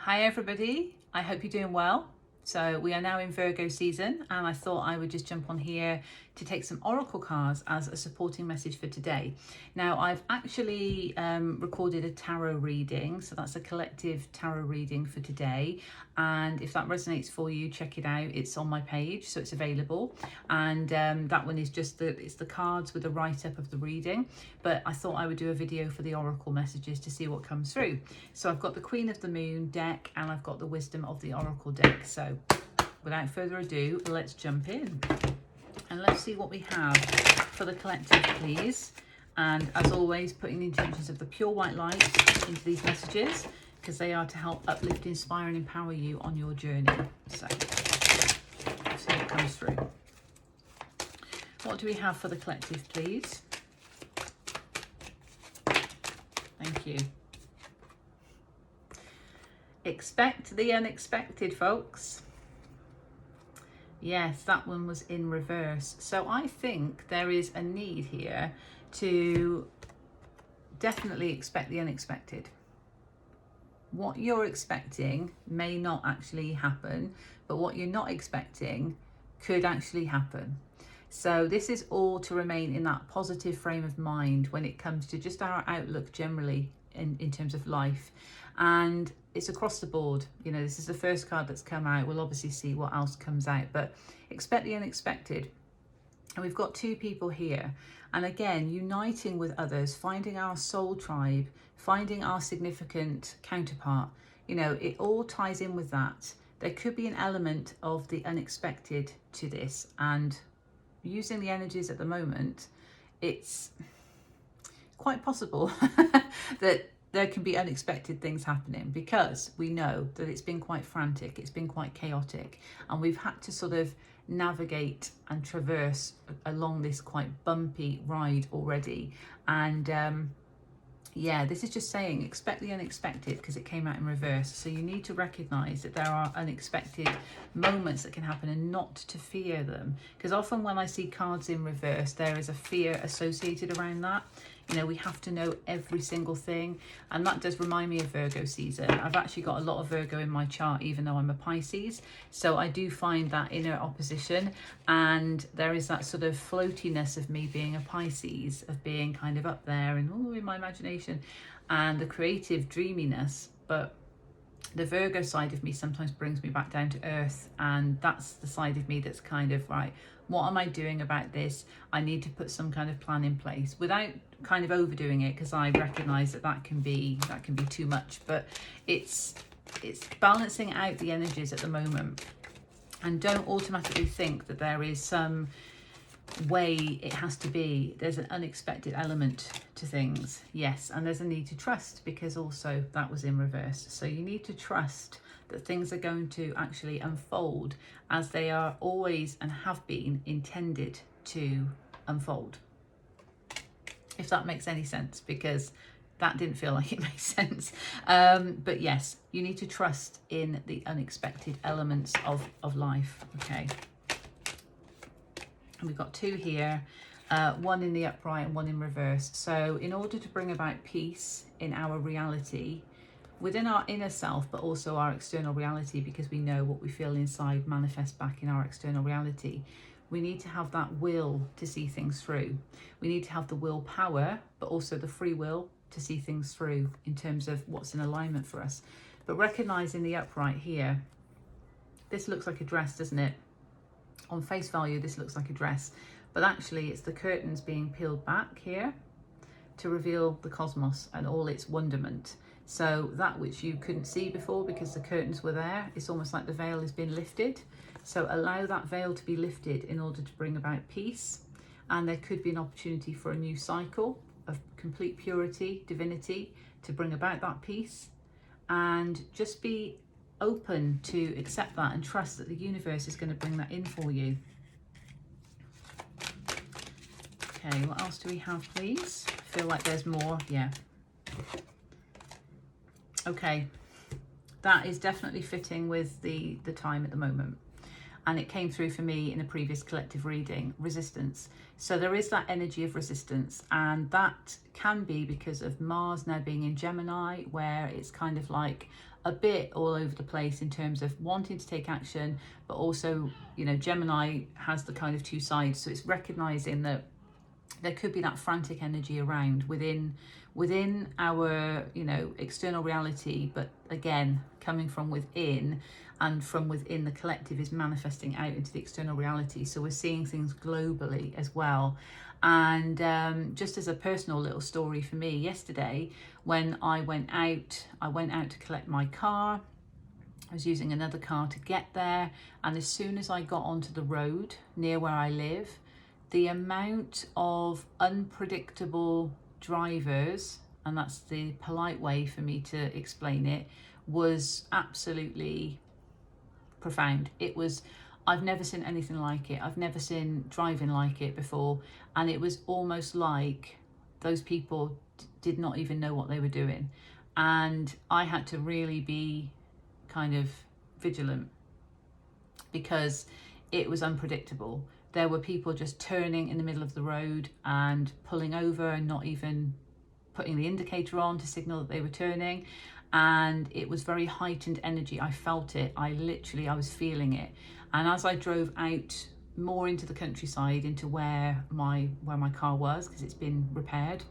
Hi everybody, I hope you're doing well. So we are now in Virgo season and I thought I would just jump on here to take some oracle cards as a supporting message for today. Now I've actually recorded a tarot reading, so that's a collective tarot reading for today, and if that resonates for you, check it out. It's on my page, so it's available, and that one is just it's the cards with a write-up of the reading, but I thought I would do a video for the oracle messages to see what comes through. So I've got the Queen of the Moon deck and I've got the Wisdom of the Oracle deck. So without further ado, let's jump in and let's see what we have for the collective, please. And as always, putting the intentions of the pure white light into these messages, because they are to help uplift, inspire and empower you on your journey. So let's see what comes through. What do we have for the collective, please? Thank you. Expect the unexpected, folks. Yes, that one was in reverse. So I think there is a need here to definitely expect the unexpected. What you're expecting may not actually happen, but what you're not expecting could actually happen. So this is all to remain in that positive frame of mind when it comes to just our outlook generally in terms of life. And it's across the board. You know, this is the first card that's come out. We'll obviously see what else comes out, but expect the unexpected. And we've got two people here. And again, uniting with others, finding our soul tribe, finding our significant counterpart. You know, it all ties in with that. There could be an element of the unexpected to this. And using the energies at the moment, it's quite possible that there can be unexpected things happening, because we know that it's been quite frantic, it's been quite chaotic, and we've had to sort of navigate and traverse along this quite bumpy ride already. And yeah, this is just saying expect the unexpected, because it came out in reverse. So you need to recognize that there are unexpected moments that can happen and not to fear them, because often when I see cards in reverse, there is a fear associated around that. You know, we have to know every single thing, and that does remind me of Virgo season. I've actually got a lot of Virgo in my chart, even though I'm a Pisces, so I do find that inner opposition, and there is that sort of floatiness of me being a Pisces, of being kind of up there and in my imagination, and the creative dreaminess. But the Virgo side of me sometimes brings me back down to earth, and that's the side of me that's kind of, right, what am I doing about this? I need to put some kind of plan in place without kind of overdoing it, because I recognize that can be too much. But it's balancing out the energies at the moment, and don't automatically think that there is some way it has to be. There's an unexpected element to things, yes, and there's a need to trust, because also that was in reverse. So you need to trust that things are going to actually unfold as they are always and have been intended to unfold, if that makes any sense, because that didn't feel like it made sense. But yes, you need to trust in the unexpected elements of life. Okay, and we've got two here, one in the upright and one in reverse. So in order to bring about peace in our reality, within our inner self, but also our external reality, because we know what we feel inside manifests back in our external reality, we need to have that will to see things through. We need to have the willpower, but also the free will to see things through in terms of what's in alignment for us. But recognizing the upright here, this looks like a dress, doesn't it? On face value, this looks like a dress, but actually it's the curtains being peeled back here to reveal the cosmos and all its wonderment. So that which you couldn't see before because the curtains were there, it's almost like the veil has been lifted. So allow that veil to be lifted in order to bring about peace. And there could be an opportunity for a new cycle of complete purity, divinity, to bring about that peace. And just be open to accept that and trust that the universe is going to bring that in for you. Okay, what else do we have, please? I feel like there's more. Yeah. Okay, that is definitely fitting with the time at the moment. and it came through for me in a previous collective reading, resistance. So there is that energy of resistance, and that can be because of Mars now being in Gemini, where it's kind of like a bit all over the place in terms of wanting to take action, but also, you know, Gemini has the kind of two sides. So it's recognizing that there could be that frantic energy around within our, you know, external reality, but again, coming from within, and from within the collective is manifesting out into the external reality. So we're seeing things globally as well. And just as a personal little story for me, yesterday when I went out to collect my car. I was using another car to get there, and as soon as I got onto the road near where I live, the amount of unpredictable drivers, and that's the polite way for me to explain it, was absolutely profound. It was, I've never seen anything like it. I've never seen driving like it before, and it was almost like those people did not even know what they were doing, and I had to really be kind of vigilant because it was unpredictable. There were people just turning in the middle of the road and pulling over and not even putting the indicator on to signal that they were turning, and it was very heightened energy. I felt it. I was feeling it. And as I drove out more into the countryside, into where my car was, because it's been repaired,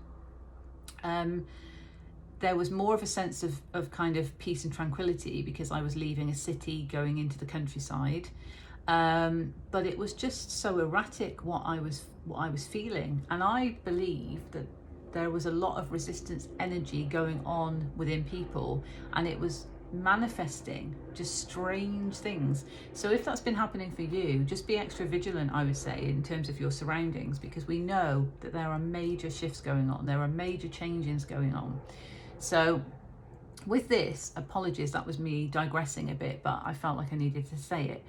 there was more of a sense of kind of peace and tranquility, because I was leaving a city going into the countryside. But it was just so erratic what I was feeling, and I believe that there was a lot of resistance energy going on within people, and it was manifesting just strange things. So if that's been happening for you, just be extra vigilant, I would say, in terms of your surroundings, because we know that there are major shifts going on, there are major changes going on. So with this, apologies, that was me digressing a bit, but I felt like I needed to say it.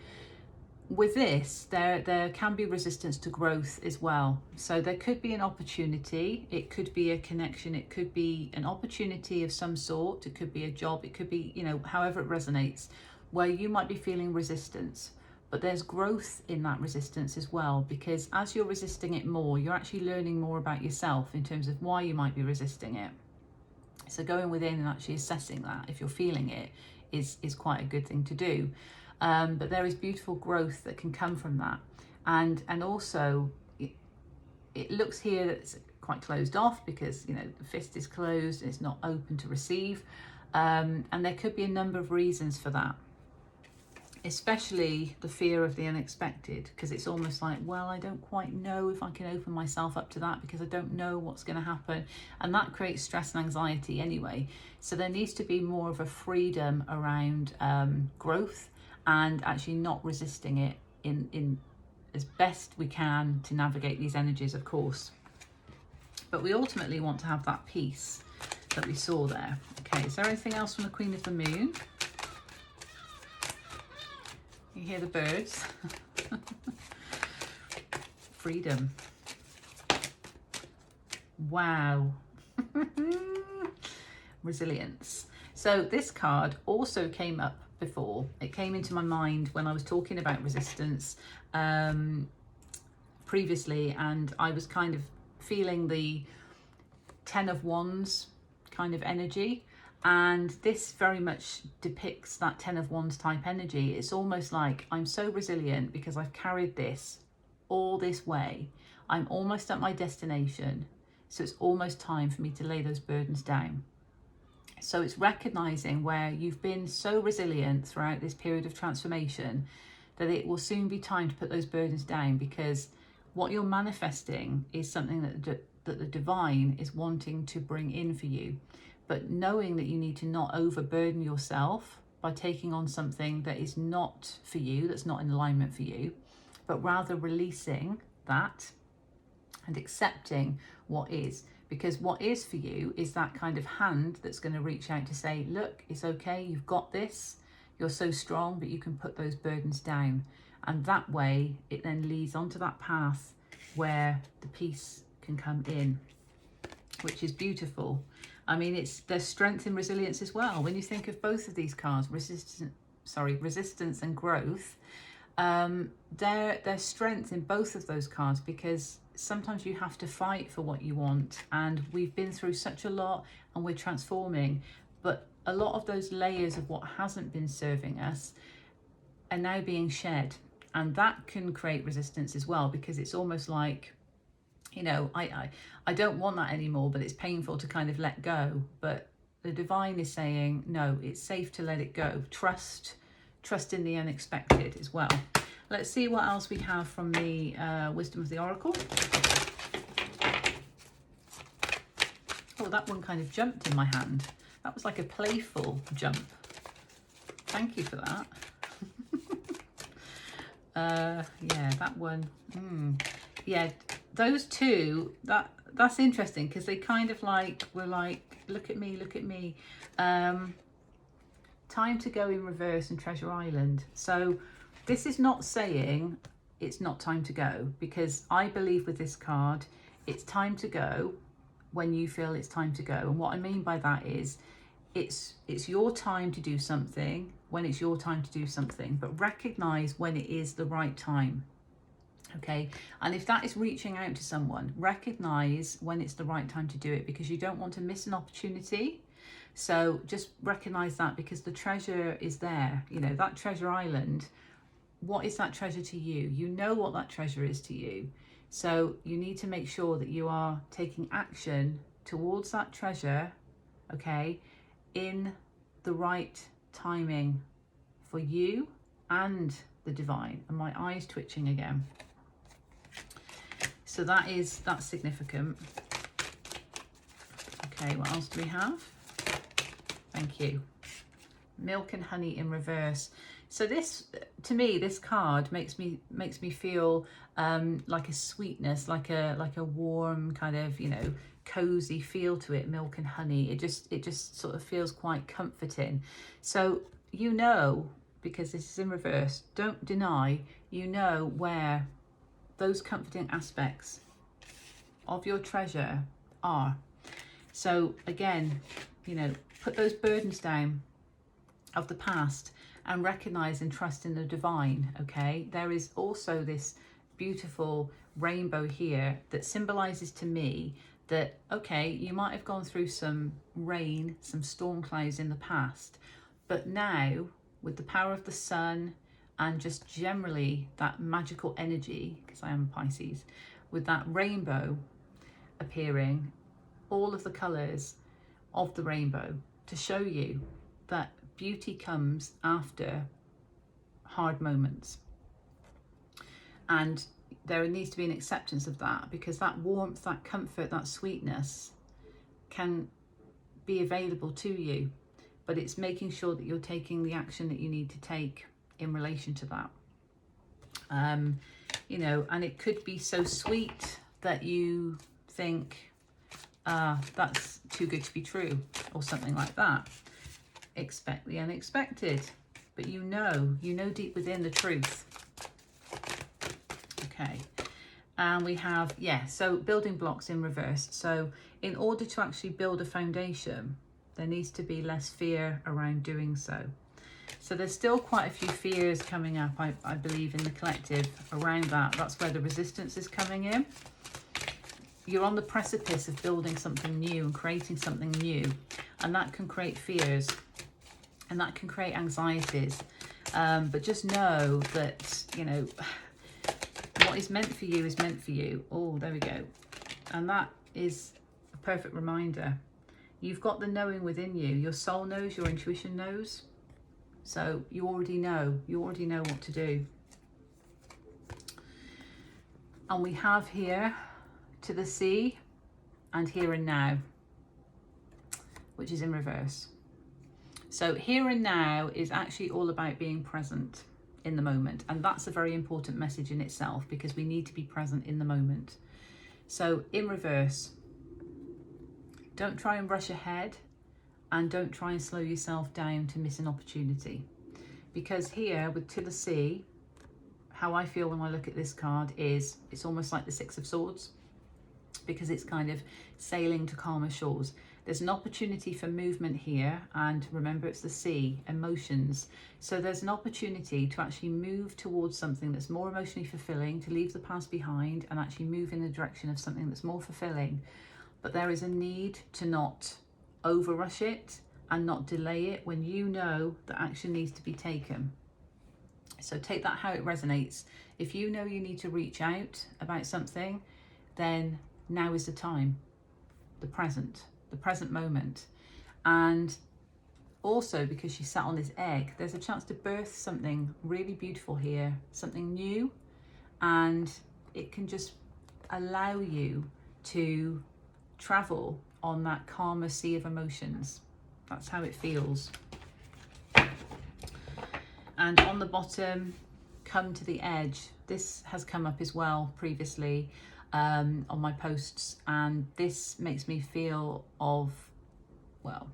With this, there can be resistance to growth as well. So there could be an opportunity, it could be a connection, it could be an opportunity of some sort, it could be a job, it could be, you know, however it resonates, where you might be feeling resistance. But there's growth in that resistance as well, because as you're resisting it more, you're actually learning more about yourself in terms of why you might be resisting it. So going within and actually assessing that, if you're feeling it, is quite a good thing to do. But there is beautiful growth that can come from that. And also, it looks here that it's quite closed off, because, you know, the fist is closed and it's not open to receive. And there could be a number of reasons for that, especially the fear of the unexpected, because it's almost like, well, I don't quite know if I can open myself up to that, because I don't know what's going to happen, and that creates stress and anxiety anyway. So there needs to be more of a freedom around growth, and actually not resisting it in as best we can to navigate these energies, of course. But we ultimately want to have that peace that we saw there. Okay, is there anything else from the Queen of the Moon? You hear the birds? Freedom. Wow. Resilience. So this card also came up before. It came into my mind when I was talking about resistance previously, and I was kind of feeling the 10 of Wands kind of energy, and this very much depicts that 10 of Wands type energy. It's almost like I'm so resilient because I've carried this all this way. I'm almost at my destination, so it's almost time for me to lay those burdens down. So it's recognizing where you've been so resilient throughout this period of transformation that it will soon be time to put those burdens down, because what you're manifesting is something that the divine is wanting to bring in for you. But knowing that you need to not overburden yourself by taking on something that is not for you, that's not in alignment for you, but rather releasing that and accepting what is. Because what is for you is that kind of hand that's going to reach out to say, look, it's okay, you've got this, you're so strong, but you can put those burdens down. And that way, it then leads onto that path where the peace can come in, which is beautiful. I mean, there's strength in resilience as well. When you think of both of these cards, resistance and growth, There's strength in both of those cards, because sometimes you have to fight for what you want, and we've been through such a lot and we're transforming, but a lot of those layers of what hasn't been serving us are now being shed, and that can create resistance as well, because it's almost like, you know, I don't want that anymore, but it's painful to kind of let go. But the divine is saying, no, it's safe to let it go. Trust in the unexpected as well. Let's see what else we have from the Wisdom of the Oracle. Oh, that one kind of jumped in my hand. That was like a playful jump. Thank you for that. Yeah, that one. Yeah, those two, that's interesting, because they kind of like were like, look at me, look at me. Time to go in reverse and Treasure Island. So this is not saying it's not time to go, because I believe with this card, it's time to go when you feel it's time to go. And what I mean by that is it's your time to do something when it's your time to do something, but recognize when it is the right time. Okay, and if that is reaching out to someone, recognize when it's the right time to do it, because you don't want to miss an opportunity. So just recognize that, because the treasure is there. You know, that Treasure Island, what is that treasure to you? You know what that treasure is to you. So you need to make sure that you are taking action towards that treasure, okay, in the right timing for you and the divine. And my eye's twitching again. So that's significant. Okay, what else do we have? Thank you. Milk and honey in reverse. So this, to me, this card makes me feel like a sweetness, like a warm kind of, you know, cozy feel to it. Milk and honey. It just sort of feels quite comforting. So you know, because this is in reverse, don't deny. You know where those comforting aspects of your treasure are. So again, you know, put those burdens down of the past and recognize and trust in the divine. Okay, there is also this beautiful rainbow here that symbolizes to me that, okay, you might have gone through some rain, some storm clouds in the past, but now with the power of the sun and just generally that magical energy, because I am a Pisces, with that rainbow appearing, all of the colors of the rainbow, to show you that beauty comes after hard moments. And there needs to be an acceptance of that, because that warmth, that comfort, that sweetness can be available to you, but it's making sure that you're taking the action that you need to take in relation to that. You know, and it could be so sweet that you think, that's too good to be true, or something like that. Expect the unexpected, but you know deep within the truth. Okay, and we have, yeah, so building blocks in reverse. So in order to actually build a foundation, there needs to be less fear around doing so. So there's still quite a few fears coming up, I believe, in the collective around that. That's where the resistance is coming in. You're on the precipice of building something new and creating something new, and that can create fears and that can create anxieties. But just know that, you know, what is meant for you is meant for you. Oh, there we go. And that is a perfect reminder. You've got the knowing within you. Your soul knows, your intuition knows. So you already know what to do. And we have here to the sea and here and now, which is in reverse. So here and now is actually all about being present in the moment. And that's a very important message in itself, because we need to be present in the moment. So in reverse, don't try and rush ahead, and don't try and slow yourself down to miss an opportunity. Because here with to the sea, how I feel when I look at this card is it's almost like the Six of Swords, because it's kind of sailing to calmer shores. There's an opportunity for movement here, and remember it's the sea, emotions. So there's an opportunity to actually move towards something that's more emotionally fulfilling, to leave the past behind and actually move in the direction of something that's more fulfilling. But there is a need to not overrush it and not delay it when you know that action needs to be taken. So take that how it resonates. If you know you need to reach out about something, then now is the time, the present moment. And also, because she sat on this egg, there's a chance to birth something really beautiful here, something new, and it can just allow you to travel on that calmer sea of emotions. That's how it feels. And on the bottom, come to the edge. This has come up as well previously on my posts, and this makes me feel of, well,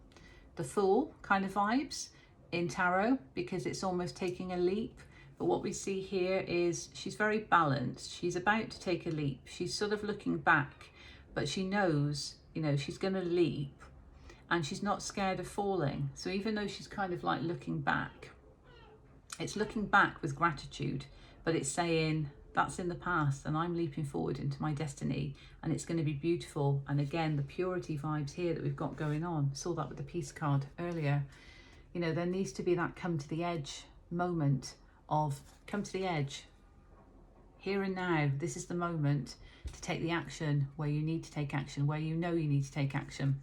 the Fool kind of vibes in tarot, because it's almost taking a leap. But what we see here is she's very balanced. She's about to take a leap. She's sort of looking back, but she knows, you know, she's going to leap, and she's not scared of falling. So even though she's kind of like looking back, it's looking back with gratitude, but it's saying that's in the past and I'm leaping forward into my destiny, and it's going to be beautiful. And again, the purity vibes here that we've got going on. Saw that with the Peace card earlier. You know, there needs to be that come to the edge moment of come to the edge. Here and now, this is the moment to take the action where you need to take action, where you know you need to take action.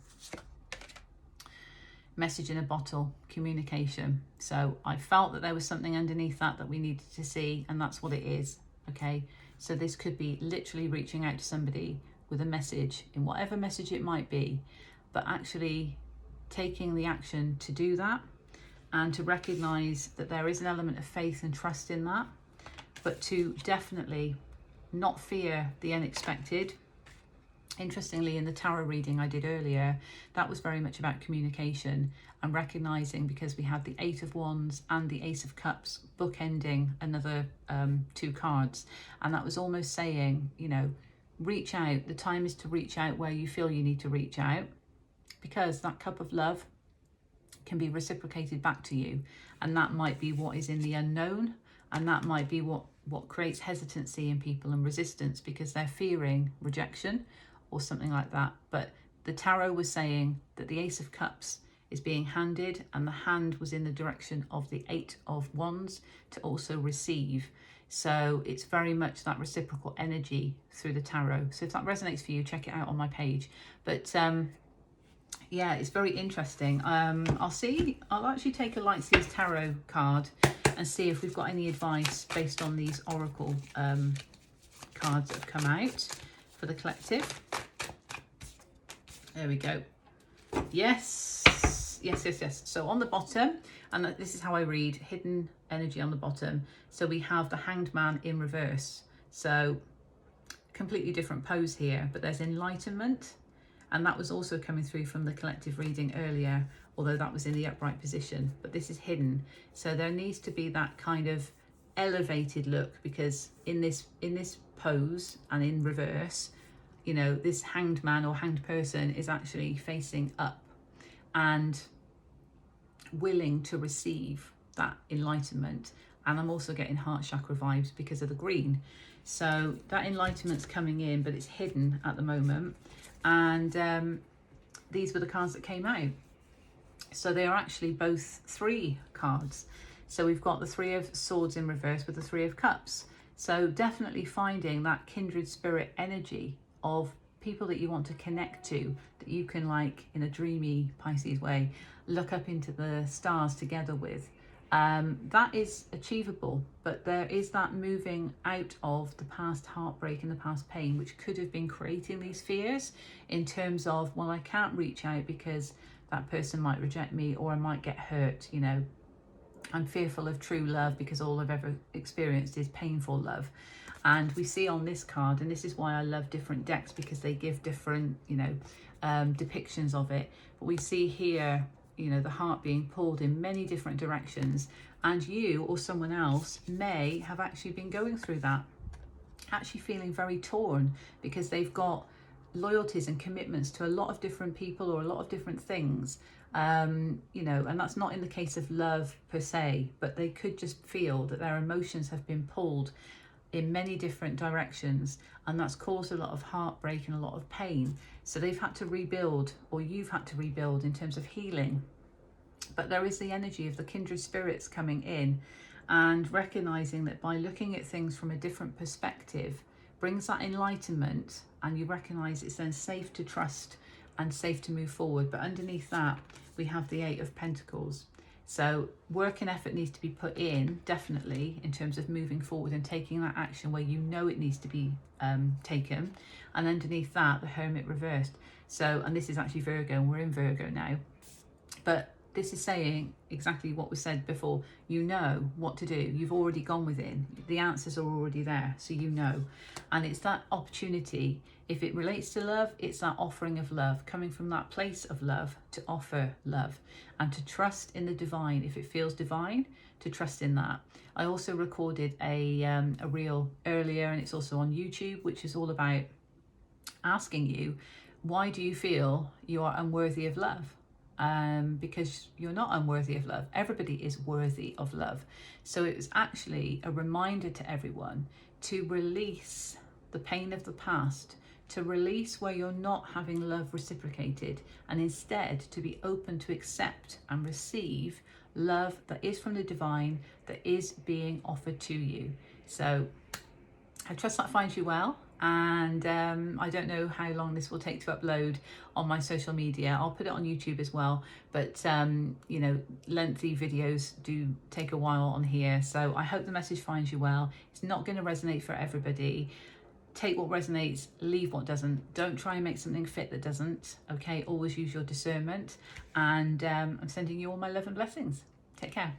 Message in a bottle, communication. So I felt that there was something underneath that we needed to see, and that's what it is. Okay, so this could be literally reaching out to somebody with a message, in whatever message it might be, but actually taking the action to do that, and to recognize that there is an element of faith and trust in that, but to definitely not fear the unexpected. Interestingly, in the tarot reading I did earlier, that was very much about communication and recognizing, because we had the Eight of Wands and the Ace of Cups bookending another two cards, and that was almost saying, you know, reach out. The time is to reach out where you feel you need to reach out, because that cup of love can be reciprocated back to you, and that might be what is in the unknown, and that might be what creates hesitancy in people and resistance, because they're fearing rejection or something like that. But the tarot was saying that the Ace of Cups is being handed, and the hand was in the direction of the Eight of Wands to also receive. So it's very much that reciprocal energy through the tarot. So if that resonates for you, check it out on my page. But yeah, it's very interesting. I'll actually take a Lightseers tarot card and see if we've got any advice based on these oracle cards that have come out for the collective. There we go. Yes. So on the bottom, and this is how I read hidden energy on the bottom. So we have the Hanged Man in reverse. So completely different pose here, but there's enlightenment, and that was also coming through from the collective reading earlier, although that was in the upright position, but this is hidden. So there needs to be that kind of elevated look, because in this pose and in reverse, you know, this hanged man or hanged person is actually facing up and willing to receive that enlightenment. And I'm also getting heart chakra vibes because of the green. So that enlightenment's coming in, but it's hidden at the moment. And these were the cards that came out. So they are actually both three cards. So we've got the Three of Swords in reverse with the Three of Cups. So definitely finding that kindred spirit energy of people that you want to connect to, that you can, like in a dreamy Pisces way, look up into the stars together with. That is achievable, but there is that moving out of the past heartbreak and the past pain, which could have been creating these fears in terms of, well, I can't reach out because that person might reject me, or I might get hurt, you know. I'm fearful of true love because all I've ever experienced is painful love. And we see on this card, and this is why I love different decks, because they give different, you know, depictions of it. But we see here, you know, the heart being pulled in many different directions, and you or someone else may have actually been going through that, actually feeling very torn, because they've got loyalties and commitments to a lot of different people or a lot of different things, you know, and that's not in the case of love per se, but they could just feel that their emotions have been pulled in many different directions, and that's caused a lot of heartbreak and a lot of pain. So they've had to rebuild, or you've had to rebuild in terms of healing. But there is the energy of the kindred spirits coming in, and recognizing that by looking at things from a different perspective brings that enlightenment, and you recognize it's then safe to trust and safe to move forward. But underneath that, we have the Eight of Pentacles. So work and effort needs to be put in, definitely, in terms of moving forward and taking that action where you know it needs to be taken. And underneath that, the Hermit reversed. So, and this is actually Virgo, and we're in Virgo now. But this is saying exactly what was said before. You know what to do. You've already gone within. The answers are already there, so you know. And it's that opportunity. If it relates to love, it's that offering of love, coming from that place of love to offer love and to trust in the divine. If it feels divine, to trust in that. I also recorded a reel earlier, and it's also on YouTube, which is all about asking you, why do you feel you are unworthy of love? Because you're not unworthy of love. Everybody is worthy of love. So it was actually a reminder to everyone to release the pain of the past, to release where you're not having love reciprocated, and instead to be open to accept and receive love that is from the divine, that is being offered to you. So I trust that finds you well. And I don't know how long this will take to upload on my social media. I'll put it on YouTube as well, but you know, lengthy videos do take a while on here. So I hope the message finds you well. It's not going to resonate for everybody. Take what resonates, leave what doesn't. Don't try and make something fit that doesn't. Okay, always use your discernment. And I'm sending you all my love and blessings. Take care.